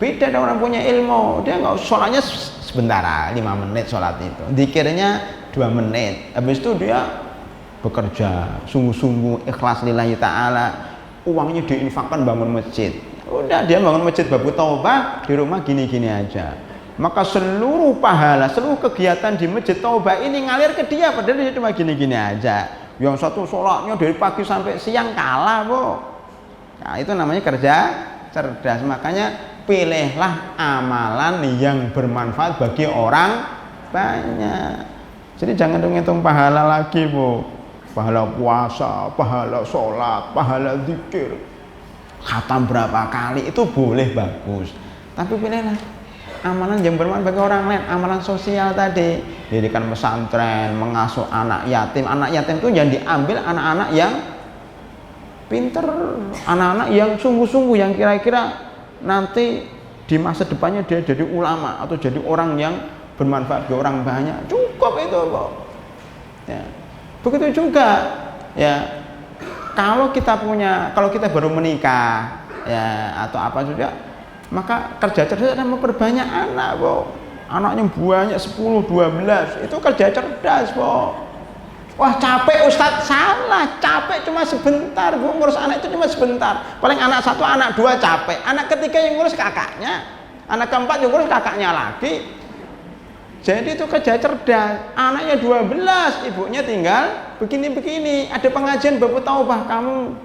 Beda dengan orang punya ilmu, dia nggak sholatnya sebentar, 5 menit sholat itu, dikiranya 2 menit, habis itu dia bekerja sungguh-sungguh ikhlas lillahi ta'ala, uangnya diinfakkan bangun masjid. Udah dia bangun masjid babu taubah, di rumah gini-gini aja. Maka seluruh pahala, seluruh kegiatan di masjid taubah ini ngalir ke dia, padahal dia cuma gini-gini aja. Yang satu sholatnya dari pagi sampai siang kalah, Bu. Nah, itu namanya kerja cerdas. Makanya pilihlah amalan yang bermanfaat bagi orang banyak. Jadi jangan ngitung pahala lagi, Bu. Pahala puasa, pahala sholat, pahala zikir, khatam berapa kali itu boleh, bagus, tapi pilihlah amalan yang bermanfaat bagi orang lain. Amalan sosial tadi, dirikan pesantren, mengasuh anak yatim. Anak yatim itu yang diambil anak-anak yang pinter, anak-anak yang sungguh-sungguh, yang kira-kira nanti di masa depannya dia jadi ulama atau jadi orang yang bermanfaat bagi orang banyak. Cukup itu, kok ya. Begitu juga ya, kalau kita baru menikah ya atau apa juga, maka kerja cerdas adalah memperbanyak anak, Bu. Anaknya banyak 10, 12, itu kerja cerdas, Bu. Wah, capek Ustadz, salah. Capek cuma sebentar, Bu. Ngurus anak itu cuma sebentar. Paling anak 1, anak 2 capek. Anak ketiga yang ngurus kakaknya, anak keempat yang ngurus kakaknya lagi. Jadi itu kerja cerdas. Anaknya 12, ibunya tinggal begini-begini. Ada pengajian babu taubah, kamu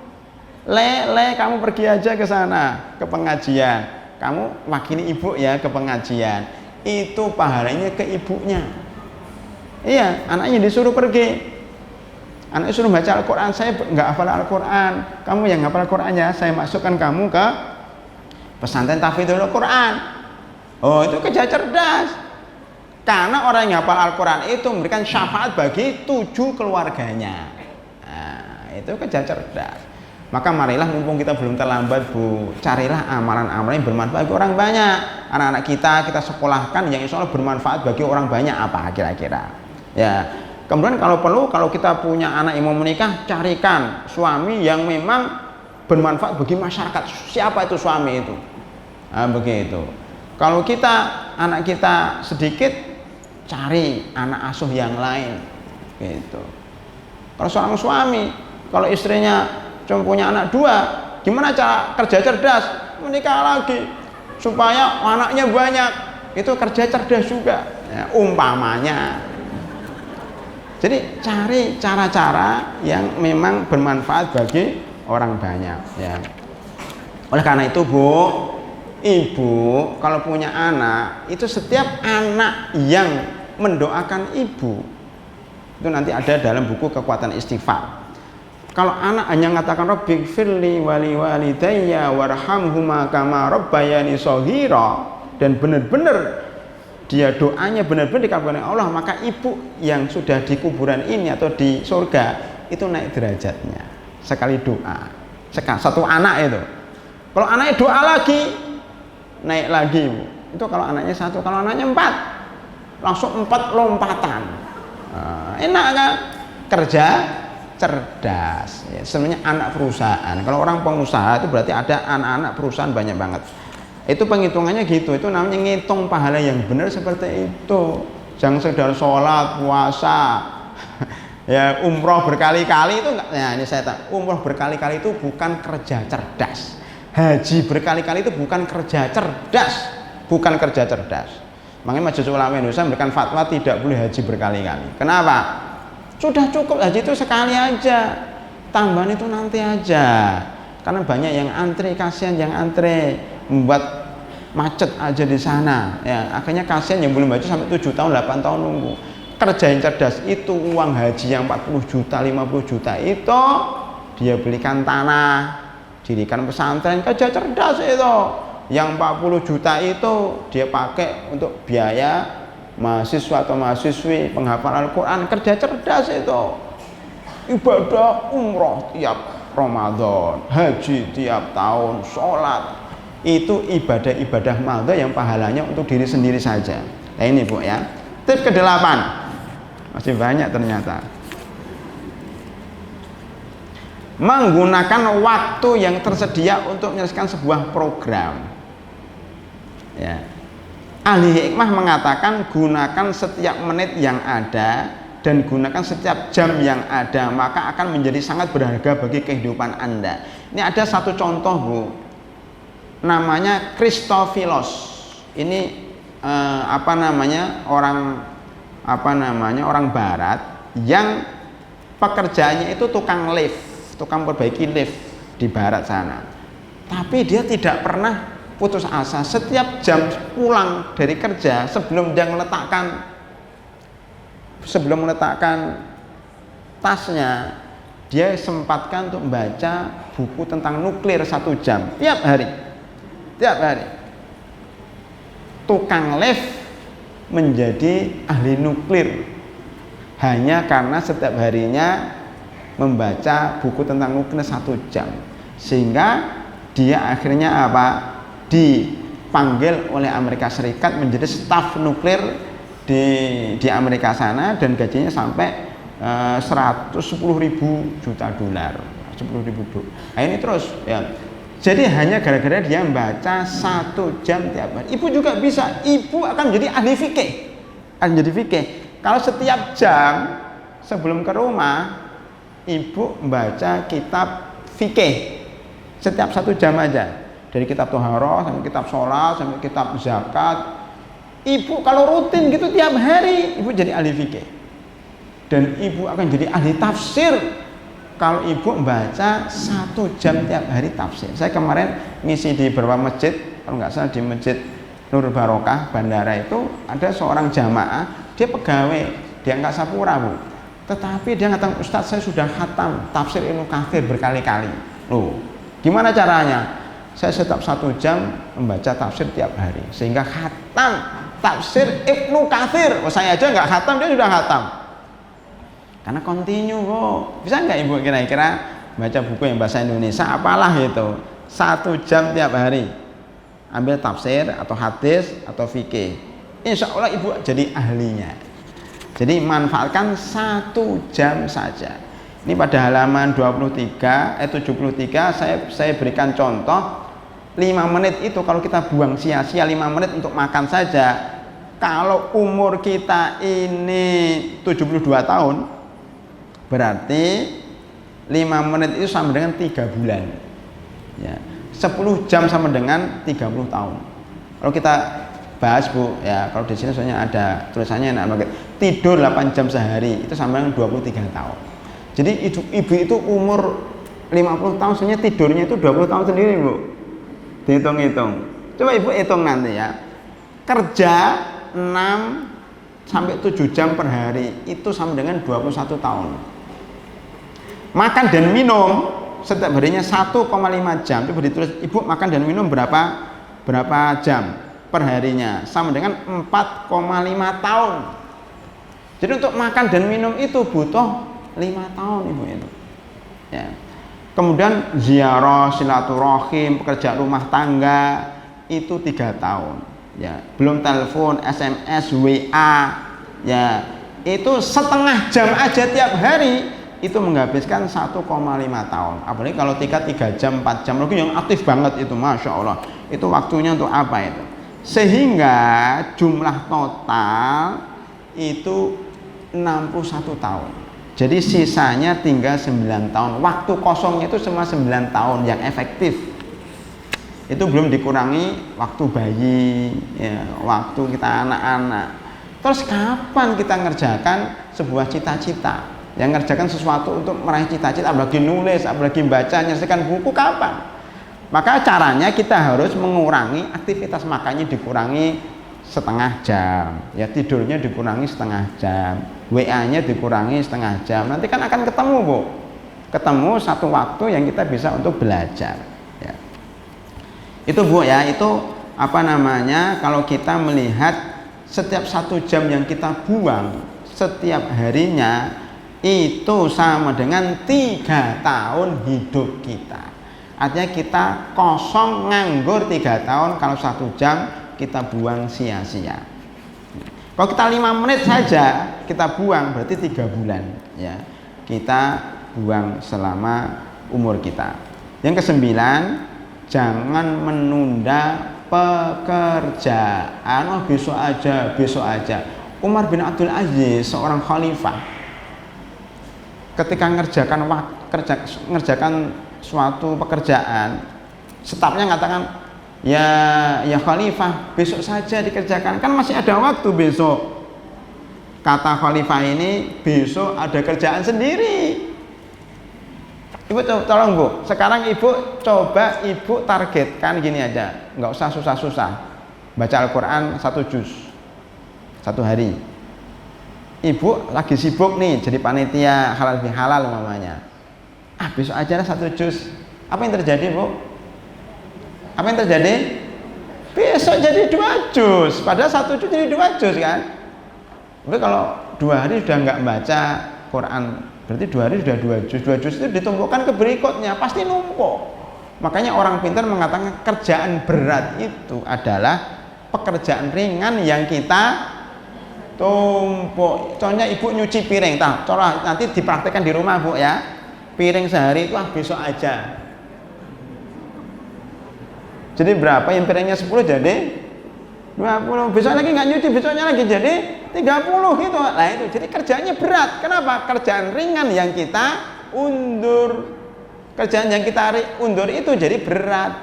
kamu pergi aja ke sana, ke pengajian. Kamu wakili ibu ya ke pengajian. Itu pahalanya ke ibunya. Iya, anaknya disuruh pergi. Anaknya suruh baca Al-Quran, saya nggak hafal Al-Quran. Kamu yang hafal Al-Quran ya, saya masukkan kamu ke pesantren tahfidzul Al-Quran. Oh, itu kerja cerdas. Karena orang yang hafal Al-Quran itu memberikan syafaat bagi 7 keluarganya. Nah, itu kerja cerdas. Maka marilah, mumpung kita belum terlambat, Bu, carilah amalan-amalan yang bermanfaat bagi orang banyak. Anak-anak kita sekolahkan yang insya Allah bermanfaat bagi orang banyak, apa kira-kira ya. Kemudian kalau perlu, kalau kita punya anak yang mau menikah, carikan suami yang memang bermanfaat bagi masyarakat. Siapa itu suami itu? Nah, begitu. Kalau anak kita sedikit, cari anak asuh yang lain gitu. Kalau seorang suami, kalau istrinya cuma punya anak 2, gimana cara kerja cerdas? Menikah lagi supaya anaknya banyak. Itu kerja cerdas juga ya, umpamanya. Jadi cari cara-cara yang memang bermanfaat bagi orang banyak ya. Oleh karena itu, Bu, ibu kalau punya anak, itu setiap anak yang mendoakan ibu, itu nanti ada dalam buku Kekuatan Istighfar. Kalau anak hanya mengatakan Rabbighfirli wali walidayya warhamhuma kama rabbayani shaghira, dan benar-benar dia doanya benar-benar dikabulkan Allah, maka ibu yang sudah di kuburan ini atau di surga itu naik derajatnya sekali doa. Satu anak itu. Kalau anaknya doa lagi, naik lagi, Bu. Itu kalau anaknya 1, kalau anaknya 4, langsung 4 lompatan. Enak kan? Kerja cerdas ya. Sebenarnya anak perusahaan, kalau orang pengusaha itu berarti ada anak-anak perusahaan banyak banget. Itu penghitungannya gitu, itu namanya ngitung pahala yang benar seperti itu. Jangan sekedar sholat, puasa ya, umroh berkali-kali itu enggak. Nah, ini saya tahu, umroh berkali-kali itu bukan kerja cerdas. Haji berkali-kali itu bukan kerja cerdas, bukan kerja cerdas. Makanya Majelis Ulama Indonesia memberikan fatwa tidak boleh haji berkali-kali. Kenapa? Sudah cukup haji itu sekali aja, tambahan itu nanti aja. Karena banyak yang antri, kasihan yang antri, membuat macet aja di sana. Ya, akhirnya kasihan yang belum haji sampai 7 tahun, 8 tahun nunggu. Kerja yang cerdas itu uang haji yang 40 juta, 50 juta itu dia belikan tanah, dirikan pesantren, kerja cerdas itu. Yang 40 juta itu dia pakai untuk biaya mahasiswa atau mahasiswi penghafal Al-Quran, kerja cerdas itu. Ibadah umroh tiap Ramadan, haji tiap tahun, sholat, itu ibadah-ibadah malda yang pahalanya untuk diri sendiri saja. Nah ini, Bu, ya. Tips ke-8, masih banyak ternyata. Menggunakan waktu yang tersedia untuk menyelesaikan sebuah program. Ya. Ahli hikmah mengatakan gunakan setiap menit yang ada dan gunakan setiap jam yang ada, maka akan menjadi sangat berharga bagi kehidupan Anda. Ini ada satu contoh, Bu. Namanya Christophilos. Ini orang barat yang pekerjaannya itu tukang lift, tukang perbaiki lift di barat sana. Tapi dia tidak pernah putus asa. Setiap jam pulang dari kerja, sebelum meletakkan tasnya, dia sempatkan untuk membaca buku tentang nuklir 1 jam tiap hari. Tukang lift menjadi ahli nuklir hanya karena setiap harinya membaca buku tentang nuklir 1 jam, sehingga dia akhirnya dipanggil oleh Amerika Serikat menjadi staf nuklir di Amerika sana, dan gajinya sampai 110.000 juta dolar, 10.000 dolar. Nah, ini terus ya. Jadi hanya gara-gara dia membaca 1 jam tiap hari. Ibu juga bisa, ibu akan menjadi ahli fikih. Kalau setiap jam sebelum ke rumah, ibu membaca kitab fikih setiap 1 jam aja. Dari kitab Toharoh sampai kitab sholat sampai kitab zakat. Ibu kalau rutin gitu tiap hari, ibu jadi ahli fikih. Dan ibu akan jadi ahli tafsir kalau ibu membaca 1 jam tiap hari tafsir. Saya kemarin ngisi di beberapa masjid, kalau nggak salah di Masjid Nur Barokah Bandara itu ada seorang jamaah, dia pegawai di Angkasa Pura, Bu. Tetapi dia ngatakan, Ustadz, saya sudah khatam tafsir Ibnu Katsir berkali-kali. Loh, gimana caranya? Saya setiap 1 jam membaca tafsir tiap hari, sehingga khatam tafsir Ibnu Katsir. Oh, saya aja nggak khatam, dia sudah khatam. Karena kontinu, kok. Bisa nggak ibu kira-kira baca buku yang bahasa Indonesia, apalah itu, 1 jam tiap hari, ambil tafsir atau hadis atau fikih, insya Allah ibu jadi ahlinya. Jadi manfaatkan 1 jam saja. Ini pada halaman 73 saya berikan contoh 5 menit itu kalau kita buang sia-sia 5 menit untuk makan saja. Kalau umur kita ini 72 tahun, berarti 5 menit itu sama dengan 3 bulan ya. 10 jam sama dengan 30 tahun. Kalau kita bahas, Bu, ya, kalau di sini soalnya ada tulisannya enak banget, tidur 8 jam sehari itu sama dengan 23 tahun. Jadi ibu itu umur 50 tahun sebenarnya tidurnya itu 20 tahun sendiri, Bu. Dihitung-hitung. Coba ibu hitung nanti ya. Kerja 6 sampai 7 jam per hari itu sama dengan 21 tahun. Makan dan minum setiap harinya 1,5 jam. Coba ditulis, ibu makan dan minum berapa jam per harinya, sama dengan 4,5 tahun. Jadi untuk makan dan minum itu butuh 5 tahun, ibu itu ya. Kemudian ziarah, silaturahim, pekerjaan rumah tangga itu 3 tahun ya. Belum telepon, SMS, WA ya. Itu setengah jam aja tiap hari itu menghabiskan 1,5 tahun. Apalagi kalau 3 jam, 4 jam lagi yang aktif banget itu, Masya Allah. Itu waktunya untuk apa itu? Sehingga jumlah total itu 61 tahun. Jadi sisanya tinggal 9 tahun. Waktu kosongnya itu cuma 9 tahun yang efektif. Itu belum dikurangi waktu bayi ya, waktu kita anak-anak. Terus kapan kita ngerjakan sebuah cita-cita? Yang ngerjakan sesuatu untuk meraih cita-cita, apalagi nulis, apalagi baca, nyelesaikan buku, kapan? Maka caranya kita harus mengurangi aktivitas makannya, dikurangi setengah jam ya, tidurnya dikurangi setengah jam, WA-nya dikurangi setengah jam. Nanti kan akan ketemu, Bu, ketemu satu waktu yang kita bisa untuk belajar ya. Itu, Bu, ya, itu kalau kita melihat setiap 1 jam yang kita buang setiap harinya itu sama dengan 3 tahun hidup kita. Artinya kita kosong nganggur 3 tahun kalau 1 jam kita buang sia-sia. Kalau kita 5 menit saja kita buang berarti 3 bulan ya. Kita buang selama umur kita. Yang ke-9, jangan menunda pekerjaan. Oh, besok aja, besok aja. Umar bin Abdul Aziz, seorang khalifah, ketika ngerjakan suatu pekerjaan, stafnya mengatakan, ya khalifah, besok saja dikerjakan, kan masih ada waktu besok. Kata khalifah ini, besok ada kerjaan sendiri. Ibu tolong Bu, sekarang Ibu coba Ibu targetkan gini aja, nggak usah susah-susah, baca Al-Quran 1 juz satu hari. Ibu lagi sibuk nih jadi panitia halal bihalal umpamanya. Besok aja lah 1 juz. Apa yang terjadi Bu? Apa yang terjadi? Besok jadi 2 juz. Padahal 1 juz jadi 2 juz kan? Tapi kalau 2 hari sudah nggak baca Quran, berarti 2 hari sudah 2 juz. 2 juz itu ditumpukkan ke berikutnya, pasti numpuk. Makanya orang pintar mengatakan kerjaan berat itu adalah pekerjaan ringan yang kita tumpuk. Contohnya Ibu nyuci piring, coba nanti dipraktekkan di rumah Bu ya. Piring sehari itu besok aja. Jadi berapa yang piringnya 10 jadi 20. Besok lagi nggak nyuci, besoknya lagi jadi 30 gitu. Nah itu jadi kerjaannya berat. Kenapa? Kerjaan ringan yang kita undur. Kerjaan yang kita undur itu jadi berat.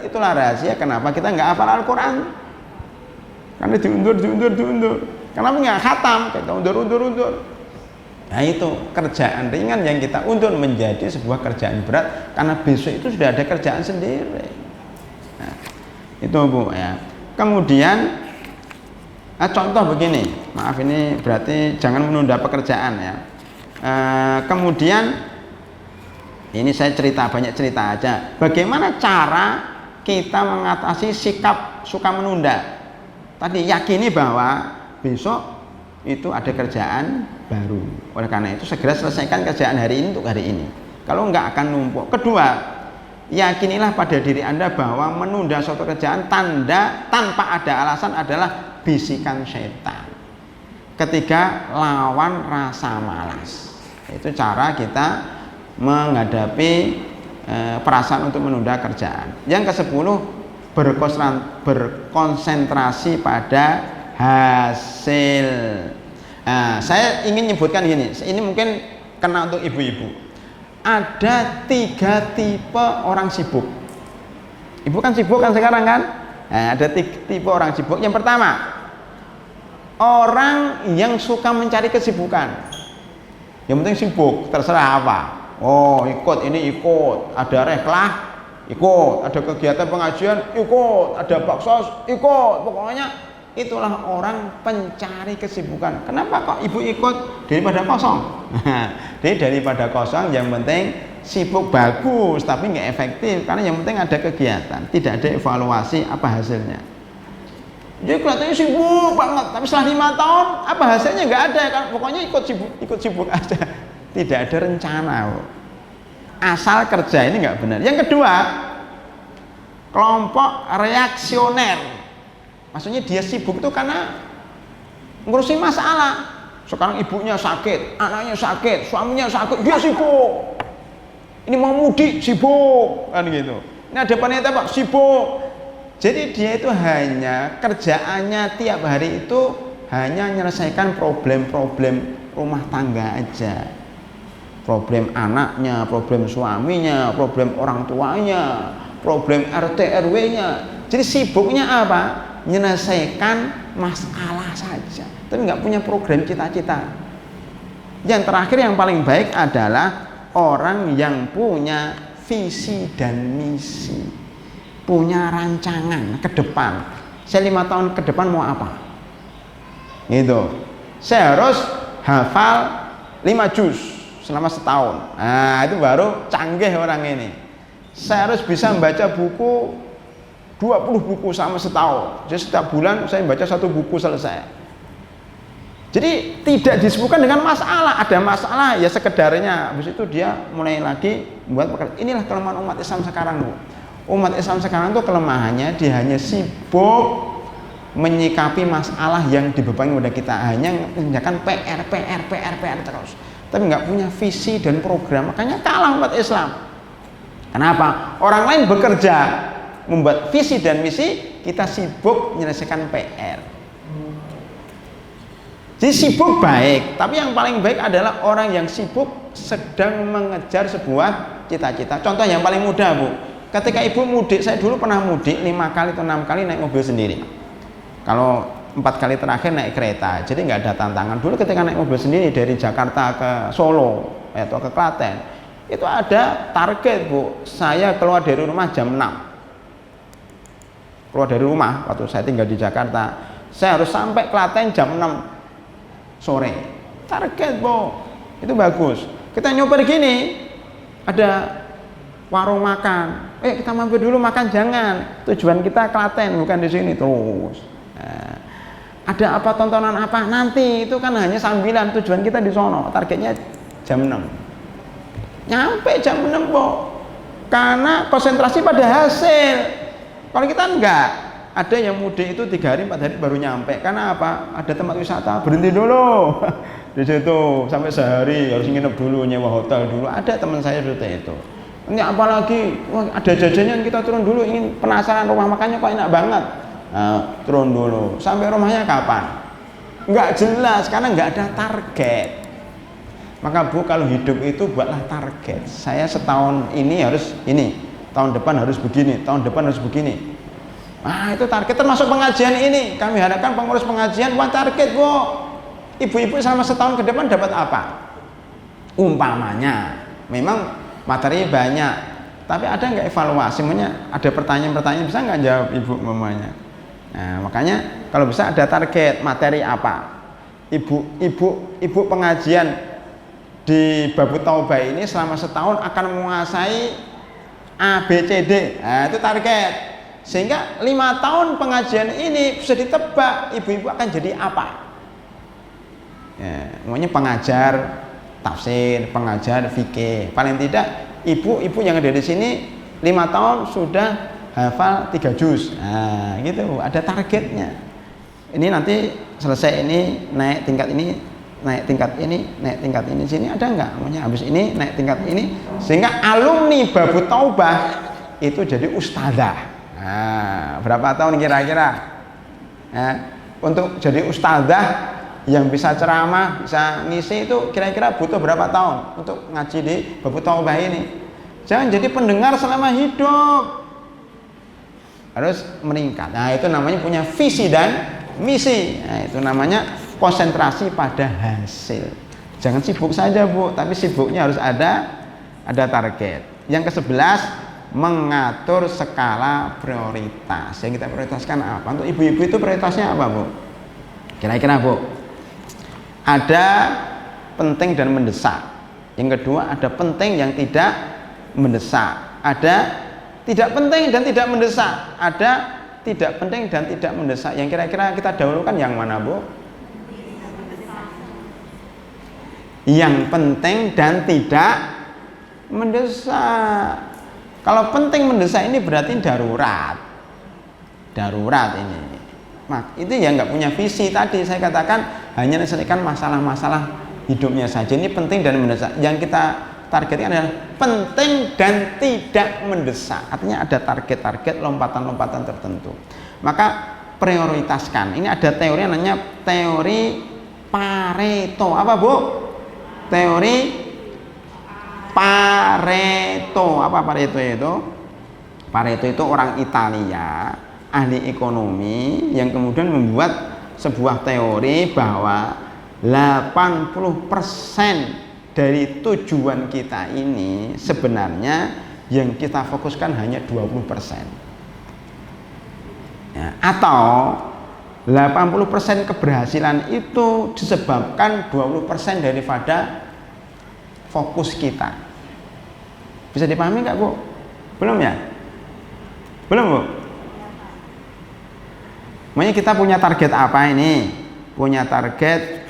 Itulah rahasia kenapa kita nggak hafal Al-Quran. Karena diundur. Kenapa nggak khatam? Kita undur. Nah itu kerjaan ringan yang kita undur menjadi sebuah kerjaan berat karena besok itu sudah ada kerjaan sendiri. Nah, itu Bu ya. Kemudian contoh begini, maaf ini berarti jangan menunda pekerjaan ya. Kemudian ini saya banyak cerita aja. Bagaimana cara kita mengatasi sikap suka menunda? Tadi yakini bahwa besok itu ada kerjaan baru. Oleh karena itu segera selesaikan kerjaan hari ini untuk hari ini. Kalau enggak akan numpuk. Kedua, yakinilah pada diri Anda bahwa menunda suatu kerjaan tanpa ada alasan adalah bisikan setan. Ketiga, lawan rasa malas. Itu cara kita menghadapi perasaan untuk menunda kerjaan. Yang ke-10, berkonsentrasi pada hasil. Saya ingin menyebutkan gini, ini mungkin kena untuk ibu-ibu. Ada 3 tipe orang sibuk. Ibu kan sibuk kan sekarang kan? Ada 3 tipe orang sibuk. Yang pertama, orang yang suka mencari kesibukan. Yang penting sibuk, terserah apa. Oh ikut, ada reklah, ikut, ada kegiatan pengajian, ikut, ada baksos, ikut. Pokoknya itulah orang pencari kesibukan. Kenapa kok ibu ikut daripada kosong? Jadi daripada kosong yang penting sibuk bagus tapi nggak efektif karena yang penting ada kegiatan, tidak ada evaluasi apa hasilnya. Jadi kelihatannya sibuk banget tapi setelah 5 tahun apa hasilnya nggak ada kan? Pokoknya ikut sibuk aja, tidak ada rencana. Asal kerja ini nggak benar. Yang kedua, kelompok reaksioner. Maksudnya dia sibuk itu karena ngurusin masalah. Sekarang ibunya sakit, anaknya sakit, suaminya sakit, dia sibuk. Ini mau mudik, sibuk, kan gitu. Ini ada panitia Pak, sibuk. Jadi dia itu hanya kerjaannya tiap hari itu hanya menyelesaikan problem-problem rumah tangga aja. Problem anaknya, problem suaminya, problem orang tuanya, problem RT RW-nya. Jadi sibuknya apa? Menyelesaikan masalah saja, tapi nggak punya program cita-cita. Yang terakhir yang paling baik adalah orang yang punya visi dan misi, punya rancangan ke depan. Saya 5 tahun ke depan mau apa? Gitu. Saya harus hafal 5 juz selama setahun. Nah itu baru canggih orang ini. Saya harus bisa membaca buku 20 buku sama setahun. Jadi setiap bulan saya baca 1 buku selesai. Jadi tidak disebutkan dengan masalah. Ada masalah ya sekedarnya. Habis itu dia mulai lagi membuat pekerjaan. Inilah kelemahan umat Islam sekarang, Bu. Umat Islam sekarang itu kelemahannya dia hanya sibuk menyikapi masalah yang dibebani kepada kita, hanya mengerjakan PR terus. Tapi nggak punya visi dan program. Makanya kalah umat Islam. Kenapa? Orang lain bekerja membuat visi dan misi, kita sibuk menyelesaikan PR. Jadi sibuk baik, tapi yang paling baik adalah orang yang sibuk sedang mengejar sebuah cita-cita. Contoh yang paling mudah, Bu. Ketika ibu mudik, saya dulu pernah mudik 5 kali atau 6 kali naik mobil sendiri. Kalau 4 kali terakhir naik kereta, jadi nggak ada tantangan. Dulu ketika naik mobil sendiri dari Jakarta ke Solo atau ke Klaten, itu ada target, Bu. Saya keluar dari rumah jam 6. Keluar dari rumah waktu saya tinggal di Jakarta, saya harus sampai Klaten jam 6 sore. Target, Bu. Itu bagus. Kita nyoba gini, ada warung makan, kita mampir dulu makan, jangan. Tujuan kita Klaten, bukan di sini terus. Nah, ada apa, tontonan apa nanti, itu kan hanya sambilan. Tujuan kita di sono, targetnya jam 6. Nyampe jam 6, Bu. Karena konsentrasi pada hasil. Kalau kita enggak, ada yang mudik itu 3 hari 4 hari baru nyampe. Karena apa? Ada tempat wisata, berhenti dulu di situ sampai sehari, harus nginep dulu, nyewa hotel dulu. Ada teman saya seperti itu. Ini apalagi, wah, ada jajannya, kita turun dulu, ingin penasaran rumah makannya kok enak banget. Nah, turun dulu. Sampai rumahnya kapan? Enggak jelas, karena enggak ada target. Maka Bu, kalau hidup itu buatlah target. Saya setahun ini harus ini, tahun depan harus begini, tahun depan harus begini. Nah, itu target, termasuk pengajian ini. Kami harapkan pengurus pengajian buat target, Bu. Ibu-ibu selama setahun ke depan dapat apa? Umpamanya, memang materi banyak, tapi ada nggak evaluasi? Maksudnya ada pertanyaan-pertanyaan, bisa nggak jawab Ibu mamanya? Nah, makanya kalau bisa ada target materi apa? Ibu pengajian di Babu Taubah ini selama setahun akan menguasai A, B, C, D. Nah, itu target. Sehingga 5 tahun pengajian ini bisa ditebak ibu-ibu akan jadi apa. Ya, namanya pengajar tafsir, pengajar fikih. Paling tidak ibu-ibu yang ada di sini 5 tahun sudah hafal 3 juz. Nah, gitu, ada targetnya. Ini nanti selesai ini, naik tingkat ini, naik tingkat ini, naik tingkat ini. Sini ada enggak? Namanya habis ini naik tingkat ini, sehingga alumni Babu Taubah itu jadi ustadzah. Nah, berapa tahun kira-kira? Nah, untuk jadi ustadzah yang bisa ceramah, bisa ngisi itu kira-kira butuh berapa tahun untuk ngaji di Babu Taubah ini? Jangan jadi pendengar selama hidup, harus meningkat. Nah, itu namanya punya visi dan misi. Nah, itu namanya konsentrasi pada hasil. Jangan sibuk saja, Bu, tapi sibuknya harus ada target. Yang ke-11, mengatur skala prioritas. Yang kita prioritaskan apa? Untuk ibu-ibu itu prioritasnya apa, Bu? Kira-kira, Bu? Ada penting dan mendesak. Yang kedua, ada penting yang tidak mendesak. Ada tidak penting dan tidak mendesak. Ada tidak penting dan tidak mendesak. Yang kira-kira kita dahulukan yang mana, Bu? Yang penting dan tidak mendesak. Kalau penting mendesak ini berarti darurat ini. Itu ya nggak punya visi. Tadi saya katakan hanya menyelesaikan masalah-masalah hidupnya saja. Ini penting dan mendesak. Yang kita targetkan adalah penting dan tidak mendesak. Artinya ada target-target, lompatan-lompatan tertentu. Maka prioritaskan. Ini ada teori yang namanya teori Pareto. Apa, Bu? Teori Pareto. Apa Pareto itu? Pareto itu orang Italia, ahli ekonomi, yang kemudian membuat sebuah teori bahwa 80% dari tujuan kita ini sebenarnya yang kita fokuskan hanya 20%. Ya, atau 80% keberhasilan itu disebabkan 20% daripada fokus kita. Bisa dipahami nggak, Bu? Belum ya? Belum, Bu? Makanya kita punya target apa ini? Punya target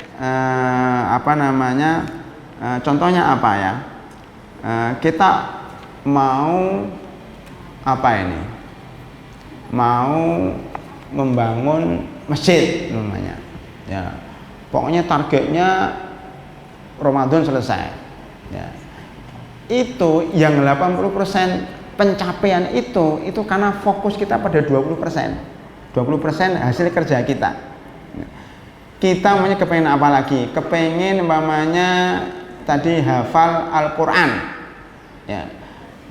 contohnya apa ya? Kita mau apa ini? Mau membangun masjid namanya. Ya. Pokoknya targetnya Ramadan selesai. Ya. Itu yang 80% pencapaian itu karena fokus kita pada 20%. 20% hasil kerja kita. Kita namanya kepengen apa lagi? Kepengen umpamanya tadi hafal Al-Quran. Ya.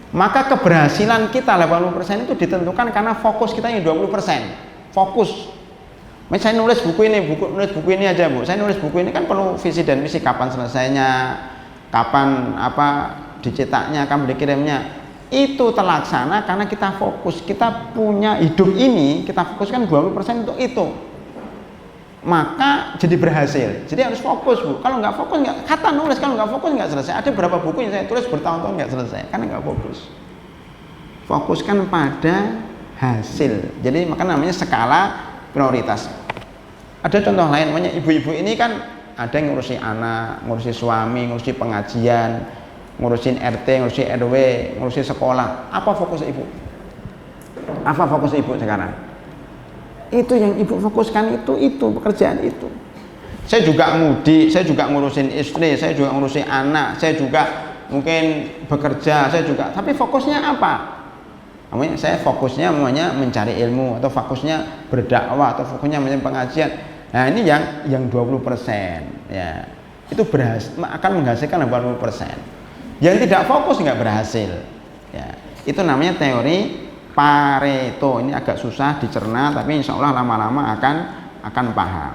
Maka keberhasilan kita 80% itu ditentukan karena fokus kita yang 20%. Fokus. Saya nulis buku ini aja, Bu. Saya nulis buku ini kan perlu visi dan misi, kapan selesainya, kapan dicetaknya, kapan dikirimnya. Itu terlaksana karena kita fokus. Kita punya hidup ini, kita fokuskan 20% untuk itu. Maka jadi berhasil. Jadi harus fokus, Bu. Kalau nggak fokus, kata nulis, kalau nggak fokus nggak selesai. Ada beberapa buku yang saya tulis bertahun-tahun nggak selesai karena nggak fokus. Fokuskan pada hasil. Jadi maka namanya skala prioritas. Ada contoh lain, namanya ibu-ibu ini kan ada yang ngurusi anak, ngurusi suami, ngurusi pengajian, ngurusin RT, ngurusi RW, ngurusi sekolah. Apa fokus ibu? Apa fokus ibu sekarang? Itu yang ibu fokuskan, itu pekerjaan itu. Saya juga ngudi, saya juga ngurusin istri, saya juga ngurusin anak, saya juga mungkin bekerja, saya juga. Tapi fokusnya apa? Namanya saya fokusnya mencari ilmu, atau fokusnya berdakwah, atau fokusnya pengajian. Nah ini yang 20% ya, itu akan menghasilkan 80%. Yang tidak fokus nggak berhasil ya. Itu namanya teori Pareto. Ini agak susah dicerna, tapi insya Allah lama-lama akan paham.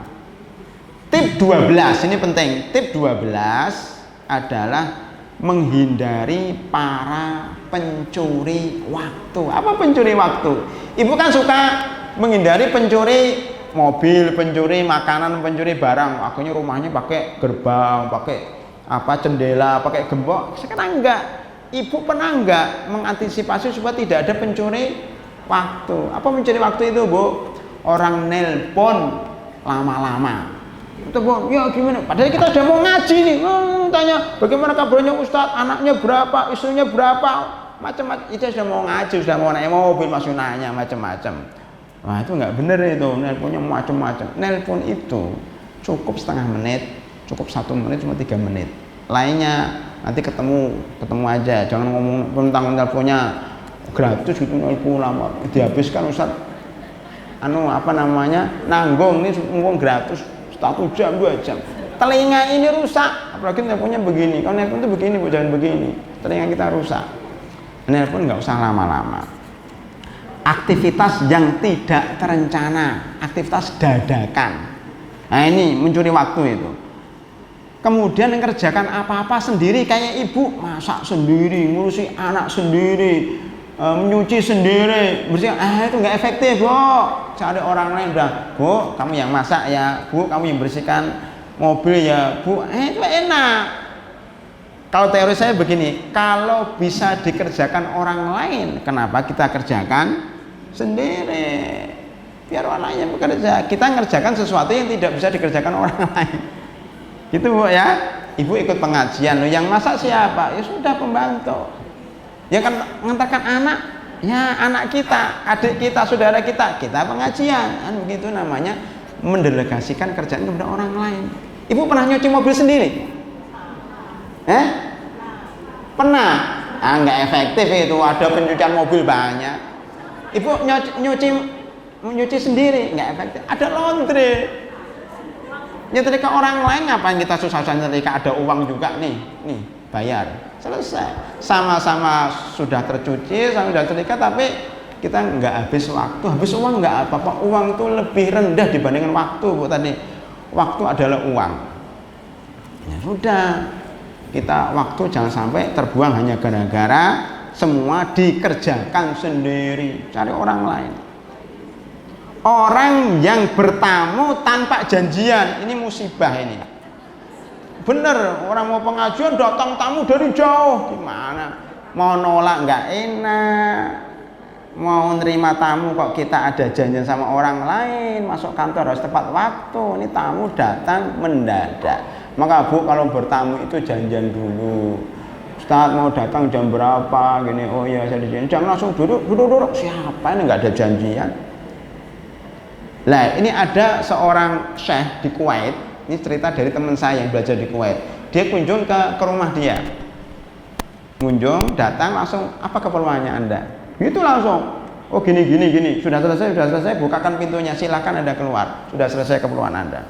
Tip 12 ini penting. Tip 12 adalah menghindari para pencuri waktu. Apa pencuri waktu? Ibu kan suka menghindari pencuri mobil, pencuri makanan, pencuri barang. Akhirnya rumahnya pakai gerbang, pakai jendela, pakai gembok. Sekarang enggak. Ibu pernah enggak mengantisipasi supaya tidak ada pencuri waktu? Apa pencuri waktu itu, Bu? Orang nelpon lama-lama. Itu, Bu, ya gimana? Padahal kita sudah mau ngaji nih. Tanya, bagaimana kabarnya Ustadz? Anaknya berapa? Istrinya berapa? Macam-macam. Itu sudah mau ngaji, sudah mau naik mobil, masih nanya macam-macam. Wah, itu nggak bener itu. Nelponnya macam-macam. Nelpon itu cukup setengah menit, cukup 1 menit, cuma 3 menit. Lainnya nanti ketemu aja. Jangan ngomong tentang nelponnya gratis gitu, nelpon lama. Dihabiskan Ustadz. Nanggung nih ngomong gratis 1 jam 2 jam. Telinga ini rusak, apalagi nelponnya begini. Kalau nelpon itu begini, Bu, jangan begini. Telinga kita rusak. Nelpon nggak usah lama-lama. Aktivitas yang tidak terencana, aktivitas dadakan. Nah ini mencuri waktu itu. Kemudian mengerjakan apa-apa sendiri, kayak ibu masak sendiri, ngurusi anak sendiri, menyuci sendiri, bersih. Itu nggak efektif, Bu. Cari orang lain, udah, Bu, kamu yang masak ya, Bu, kamu yang bersihkan mobil ya, Bu. Itu enak. Kalau teori saya begini, kalau bisa dikerjakan orang lain, kenapa kita kerjakan sendiri? Biar orang lain yang bekerja. Kita ngerjakan sesuatu yang tidak bisa dikerjakan orang lain. Gitu, Bu ya. Ibu ikut pengajian, loh, yang masak siapa? Ya sudah, pembantu. Ya kan mengantarkan anak, ya anak kita, adik kita, saudara kita pengajian. Kan begitu namanya mendelegasikan kerjaan kepada orang lain. Ibu pernah nyuci mobil sendiri? Pernah? Nggak efektif itu, ada pencucian mobil banyak. Ibu nyuci sendiri, nggak efektif. Ada laundry. Nyetrika orang lain, ngapain kita susah-susah nyetrika? Ada uang juga nih bayar, selesai. Sama-sama sudah tercuci, sama sudah nyetrika, tapi kita nggak habis waktu, habis uang nggak apa-apa. Uang itu lebih rendah dibandingkan waktu, Bu, tadi. Waktu adalah uang. Ya sudah, kita waktu jangan sampai terbuang hanya gara-gara semua dikerjakan sendiri, cari orang lain. Orang yang bertamu tanpa janjian, ini musibah ini. Bener, orang mau pengajian datang tamu dari jauh, gimana? Mau nolak nggak enak, mau nerima tamu kok kita ada janjian sama orang lain, masuk kantor harus tepat waktu. Ini tamu datang mendadak. Maka, Bu, kalau bertamu itu janjian dulu. Ustadz mau datang jam berapa? Gini, oh iya saya dijanjian. Jangan langsung duduk. Siapa ini nggak ada janjian? Lah, ini ada seorang syekh di Kuwait. Ini cerita dari teman saya yang belajar di Kuwait. Dia kunjung ke rumah dia. pengunjung datang langsung, apa keperluannya Anda? Gitu langsung. Oh gini, sudah selesai, bukakan pintunya, silakan Anda keluar. Sudah selesai keperluan Anda.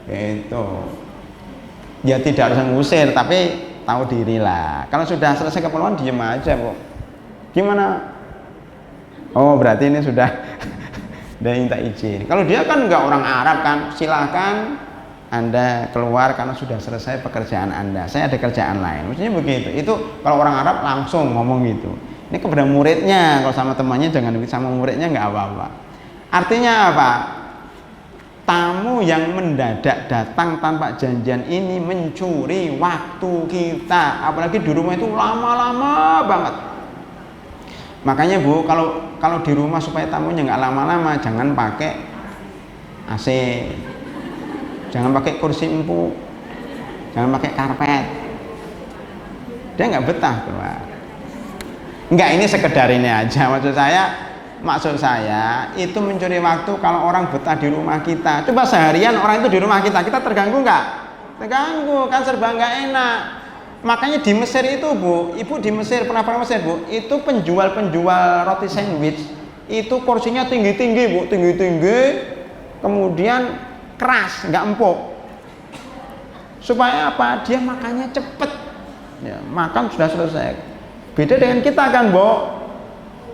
Gitu. Ya tidak harus ngusir, tapi tahu diri lah. Kalau sudah selesai keperluan, diem aja, Bu. Gimana? Oh berarti ini sudah dia minta izin. Kalau dia kan nggak orang Arab kan, silahkan Anda keluar karena sudah selesai pekerjaan Anda. Saya ada kerjaan lain. Maksudnya begitu. Itu kalau orang Arab langsung ngomong gitu. Ini kepada muridnya, kalau sama temannya jangan begitu, sama muridnya nggak apa-apa. Artinya apa? Tamu yang mendadak datang tanpa janjian ini mencuri waktu kita. Apalagi di rumah itu lama-lama banget. Makanya Bu, kalau di rumah supaya tamunya nggak lama-lama, jangan pakai AC, jangan pakai kursi empuk, jangan pakai karpet. Dia nggak betah keluar. Nggak, ini sekedar ini aja. Maksud saya itu mencuri waktu kalau orang betah di rumah kita. Coba seharian orang itu di rumah kita terganggu nggak? Terganggu, kan serba nggak enak. Makanya di Mesir itu Bu, Ibu di Mesir pernah Mesir Bu, itu penjual roti sandwich itu kursinya tinggi-tinggi Bu, tinggi-tinggi, kemudian keras, nggak empuk. Supaya apa? Dia makannya cepet, ya, makan sudah selesai. Beda dengan kita kan Bu,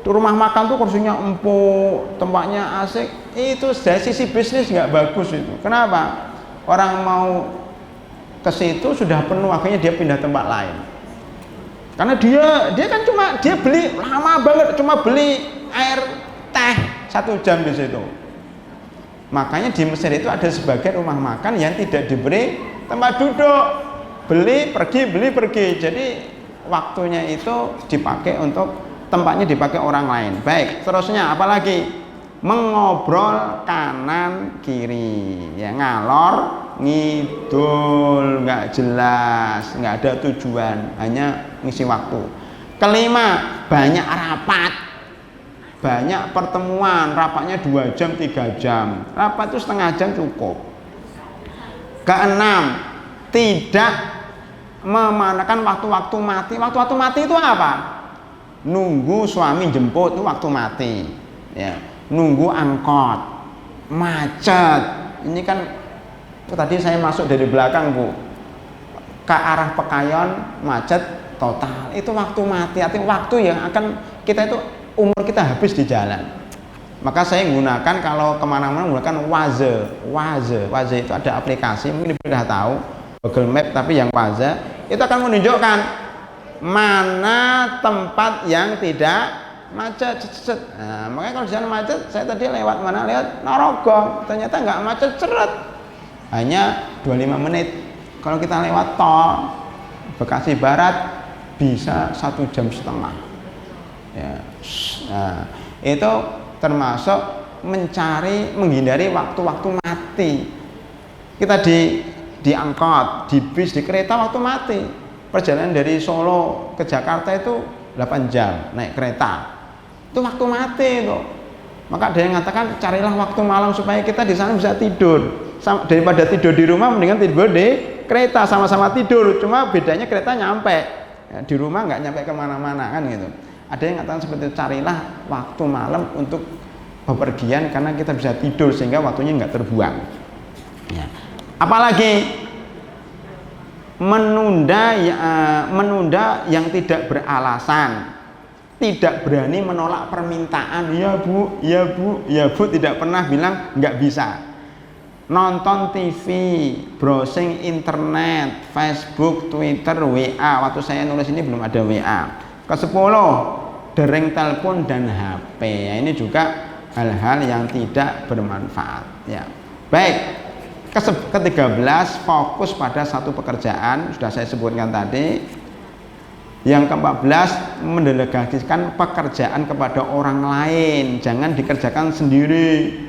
di rumah makan tuh kursinya empuk, tempatnya asik, itu dari sisi bisnis nggak bagus itu. Kenapa? Orang mau ke situ sudah penuh, akhirnya dia pindah tempat lain. Karena dia kan dia beli lama banget, cuma beli air teh 1 jam di situ. Makanya di Mesir itu ada sebagian rumah makan yang tidak diberi tempat duduk, beli pergi. Jadi waktunya itu dipakai untuk tempatnya dipakai orang lain. Baik, terusnya apalagi? Mengobrol kanan kiri, ya, ngalor ngidul, nggak jelas, nggak ada tujuan, hanya ngisi waktu. Kelima, banyak rapat, banyak pertemuan, rapatnya 2 jam 3 jam, rapat itu setengah jam cukup. Keenam, tidak memanakan waktu-waktu mati. Waktu-waktu mati itu apa? Nunggu suami jemput itu waktu mati, ya. Nunggu angkot, macet. Ini kan tadi saya masuk dari belakang Bu, ke arah Pekayon macet total. Itu waktu mati, artinya waktu yang akan kita itu umur kita habis di jalan. Maka saya gunakan kalau kemana-mana menggunakan Waze itu ada aplikasi, mungkin sudah tahu, Google Map, tapi yang Waze itu akan menunjukkan mana tempat yang tidak macet. Nah, makanya kalau di sana macet, saya tadi lewat mana? Lewat Narogong, ternyata nggak macet, ceret, hanya 25 menit. Kalau kita lewat tol Bekasi Barat bisa 1,5 jam. Ya. Nah, itu termasuk menghindari waktu-waktu mati. Kita di angkot, di bis, di kereta waktu mati. Perjalanan dari Solo ke Jakarta itu 8 jam naik kereta. Itu waktu mati itu. Maka ada yang mengatakan carilah waktu malam supaya kita di sana bisa tidur. Daripada tidur di rumah mendingan tidur di kereta, sama-sama tidur. Cuma bedanya kereta nyampe, ya, di rumah nggak nyampe kemana-mana kan gitu. Ada yang mengatakan seperti itu, carilah waktu malam untuk bepergian karena kita bisa tidur sehingga waktunya nggak terbuang. Ya. Apalagi menunda yang tidak beralasan, tidak berani menolak permintaan. Ya bu, tidak pernah bilang nggak bisa. Nonton TV, browsing internet, Facebook, Twitter, WA. Waktu saya nulis ini belum ada WA. Ke-10, dering telepon dan HP. Ya, ini juga hal-hal yang tidak bermanfaat. Ya. Baik. Ke-13, fokus pada satu pekerjaan, sudah saya sebutkan tadi. Yang ke-14, mendelegasikan pekerjaan kepada orang lain, jangan dikerjakan sendiri.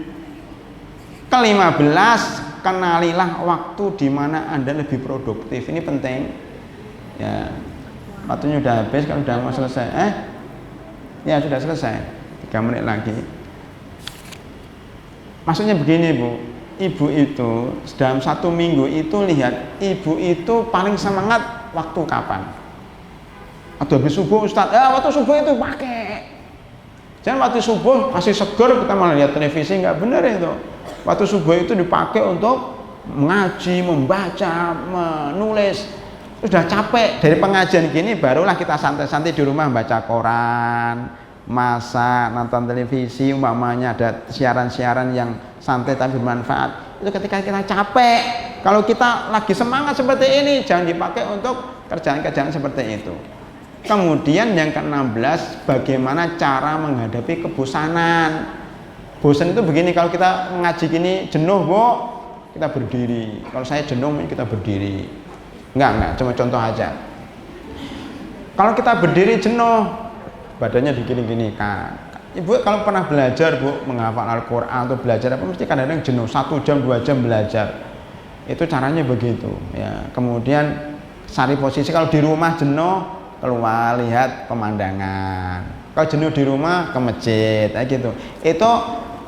Ke-15, kenalilah waktu di mana Anda lebih produktif. Ini penting. Ya, waktunya sudah habis, kalau sudah mau selesai. Ya sudah selesai, 3 menit lagi. Maksudnya begini Bu, ibu itu dalam 1 minggu itu lihat, ibu itu paling semangat waktu kapan? Atau habis subuh Ustaz, waktu subuh itu pakai. Jangan waktu subuh masih seger kita malah lihat televisi, nggak benar itu. Waktu subuh itu dipakai untuk mengaji, membaca, menulis. Sudah capek dari pengajian gini, barulah kita santai-santai di rumah baca koran, masak, nonton televisi, umpamanya ada siaran-siaran yang santai tapi bermanfaat. Itu ketika kita capek. Kalau kita lagi semangat seperti ini, jangan dipakai untuk kerjaan-kerjaan seperti itu. Kemudian yang ke-16, bagaimana cara menghadapi kebosanan. Bosan itu begini, kalau kita mengaji gini jenuh, Bu, kita berdiri. Kalau saya jenuh, kita berdiri. Enggak, cuma contoh aja. Kalau kita berdiri jenuh, badannya digini-ginikan. Ibu kalau pernah belajar, Bu, menghafal Al-Quran atau belajar apa, mesti kadang-kadang jenuh, 1 jam, 2 jam belajar. Itu caranya begitu ya. Kemudian cari posisi, kalau di rumah jenuh, keluar lihat pemandangan. Kalau jenuh di rumah, ke masjid, kayak gitu. Itu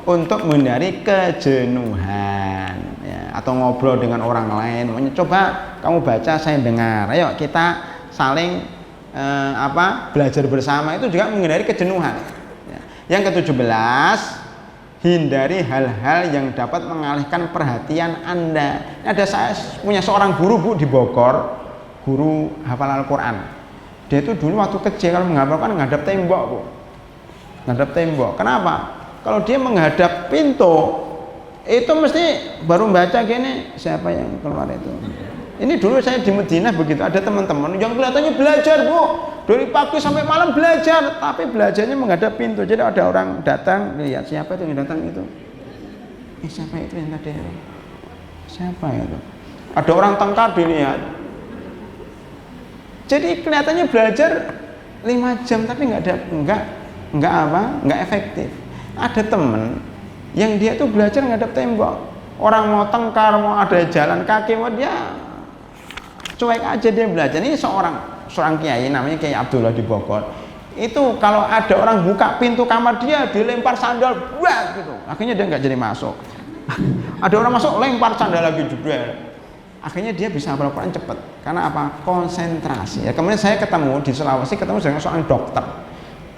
untuk menghindari kejenuhan ya, atau ngobrol dengan orang lain. Coba kamu baca, saya dengar. Ayo kita saling belajar bersama, itu juga menghindari kejenuhan ya. Yang ke-17, hindari hal-hal yang dapat mengalihkan perhatian Anda. Saya punya seorang guru, Bu, di Bogor, guru hafal Al-Quran. Dia itu dulu waktu kecil kalau menghafalkan menghadap tembok, Bu. Menghadap tembok. Kenapa? Kalau dia menghadap pintu, itu mesti baru baca gini, siapa yang keluar itu. Ini dulu saya di Madinah begitu, ada teman-teman yang kelihatannya belajar, Bu, dari pagi sampai malam belajar, tapi belajarnya menghadap pintu. Jadi ada orang datang, lihat siapa itu yang datang itu. Siapa itu yang tadi? Siapa itu? Ada orang tengkar, dilihat. Jadi kelihatannya belajar 5 jam, tapi nggak efektif. Ada temen yang dia tuh belajar ngadep tembok, orang mau tengkar, mau ada jalan kaki, mau dia cuek aja dia belajar. Ini seorang kiai namanya Kiai Abdullah di Bogor. Itu kalau ada orang buka pintu kamar dia, dilempar sandal, buat gitu. Akhirnya dia nggak jadi masuk. Ada orang masuk, lempar sandal lagi juga. Akhirnya dia bisa hafal Al-Quran cepat. Karena apa? Konsentrasi. Ya, kemudian saya ketemu di Sulawesi, ketemu dengan seorang dokter.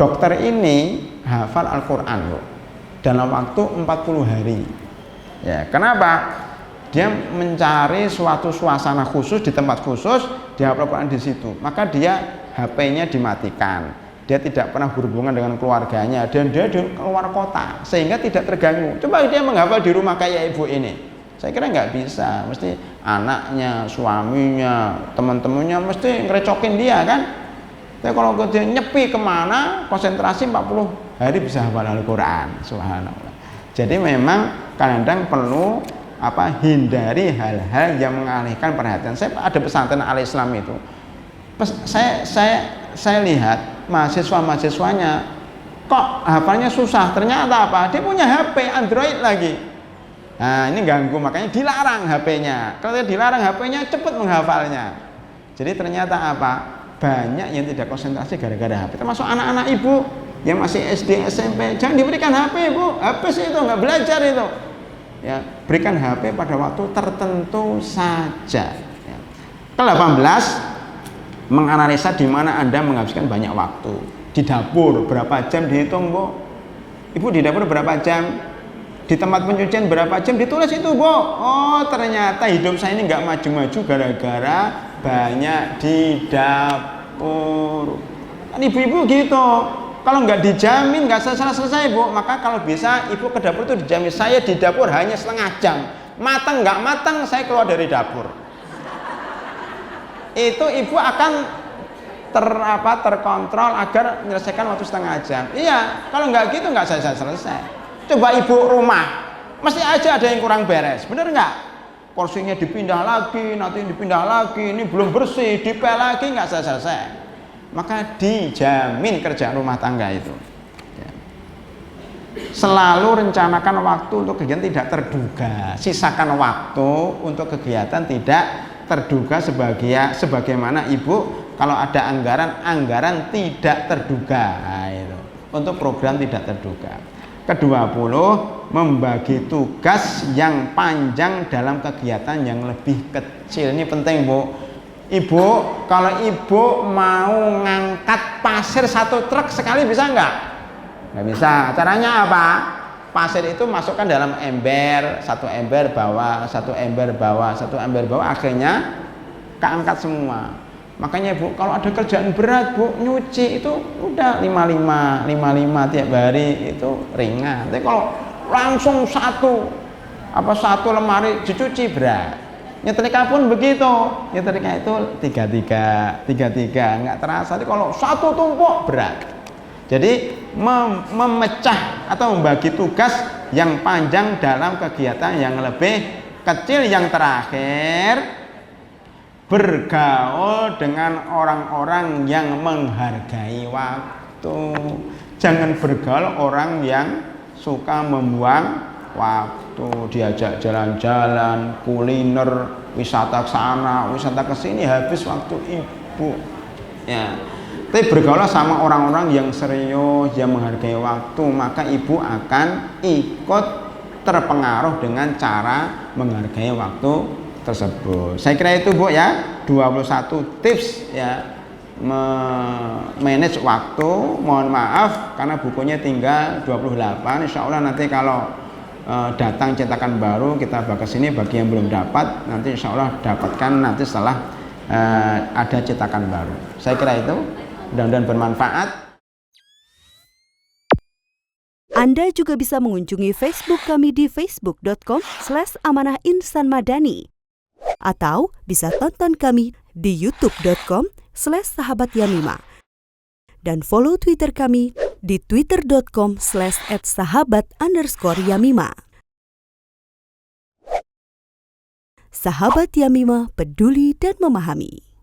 Dokter ini hafal Al-Quran, loh, dalam waktu 40 hari. Ya, kenapa? Dia mencari suatu suasana khusus di tempat khusus, dia hafal Al-Quran di situ. Maka dia HP-nya dimatikan. Dia tidak pernah berhubungan dengan keluarganya, dan dia di luar kota sehingga tidak terganggu. Coba dia menghafal di rumah kayak ibu ini. Saya kira nggak bisa, mesti anaknya, suaminya, teman-temannya mesti ngerecokin dia kan. Tapi kalau dia nyepi kemana, konsentrasi 40 hari bisa hafal Al-Quran, subhanallah. Jadi memang kadang-kadang perlu hindari hal-hal yang mengalihkan perhatian. Saya ada pesantren Al-Islam itu. Saya lihat mahasiswa-mahasiswanya kok hafalnya susah. Ternyata apa? Dia punya HP Android lagi. Nah, ini ganggu, makanya dilarang HP-nya. Kalau dilarang HP-nya, cepat menghafalnya. Jadi ternyata apa? Banyak yang tidak konsentrasi gara-gara HP, termasuk anak-anak ibu yang masih SD, SMP. Jangan diberikan HP, Bu. HP sih itu nggak belajar itu. Ya, berikan HP pada waktu tertentu saja. Ya. Ke-18, menganalisa di mana Anda menghabiskan banyak waktu. Di dapur berapa jam dihitung, Bu? Ibu di dapur berapa jam? Di tempat pencucian berapa jam? Ditulis itu, Bu. Oh, ternyata hidup saya ini nggak maju-maju gara-gara banyak di dapur. Kan ibu-ibu gitu. Kalau nggak dijamin, nggak selesai-selesai, Bu. Maka kalau bisa ibu ke dapur itu dijamin. Saya di dapur hanya setengah jam. Matang nggak matang, saya keluar dari dapur. Itu ibu akan terkontrol agar menyelesaikan waktu setengah jam. Iya, kalau nggak gitu nggak selesai. Coba ibu rumah, mesti aja ada yang kurang beres, bener nggak? Kursinya dipindah lagi, nanti dipindah lagi, ini belum bersih, dipel lagi, nggak selesai. Maka dijamin kerjaan rumah tangga itu. Selalu rencanakan waktu untuk kegiatan tidak terduga, sisakan waktu untuk kegiatan tidak terduga sebagaimana ibu kalau ada anggaran tidak terduga. Nah, itu untuk program tidak terduga. Ke-20, membagi tugas yang panjang dalam kegiatan yang lebih kecil. Ini penting, Bu. Ibu, kalau ibu mau ngangkat pasir 1 truk sekali bisa nggak? Nggak bisa. Caranya apa? Pasir itu masukkan dalam ember, 1 ember bawah, 1 ember bawah, 1 ember bawah, akhirnya keangkat semua. Makanya Bu, kalau ada kerjaan berat Bu, nyuci itu udah 55 tiap hari itu ringan. Tapi kalau langsung satu lemari dicuci berat. Nyetrika pun begitu, nyetrika itu 33 nggak terasa. Jadi kalau satu tumpuk berat. Jadi memecah atau membagi tugas yang panjang dalam kegiatan yang lebih kecil. Yang terakhir, bergaul dengan orang-orang yang menghargai waktu. Jangan bergaul orang yang suka membuang waktu, diajak jalan-jalan, kuliner, wisata ke sana, wisata ke sini, habis waktu ibu. Ya. Tapi bergaul sama orang-orang yang serius, yang menghargai waktu, maka ibu akan ikut terpengaruh dengan cara menghargai waktu tersebut. Saya kira itu Bu ya, 21 tips ya manage waktu. Mohon maaf karena bukunya tinggal 28. Insya Allah nanti kalau datang cetakan baru kita bakal sini. Bagi yang belum dapat nanti insya Allah dapatkan nanti setelah ada cetakan baru. Saya kira itu, mudah-mudahan bermanfaat. Anda juga bisa mengunjungi Facebook kami di facebook.com/amanahinsanmadani atau bisa tonton kami di youtube.com/sahabatyamima dan follow Twitter kami di twitter.com/@sahabat_yamima. Sahabat Yamima, peduli dan memahami.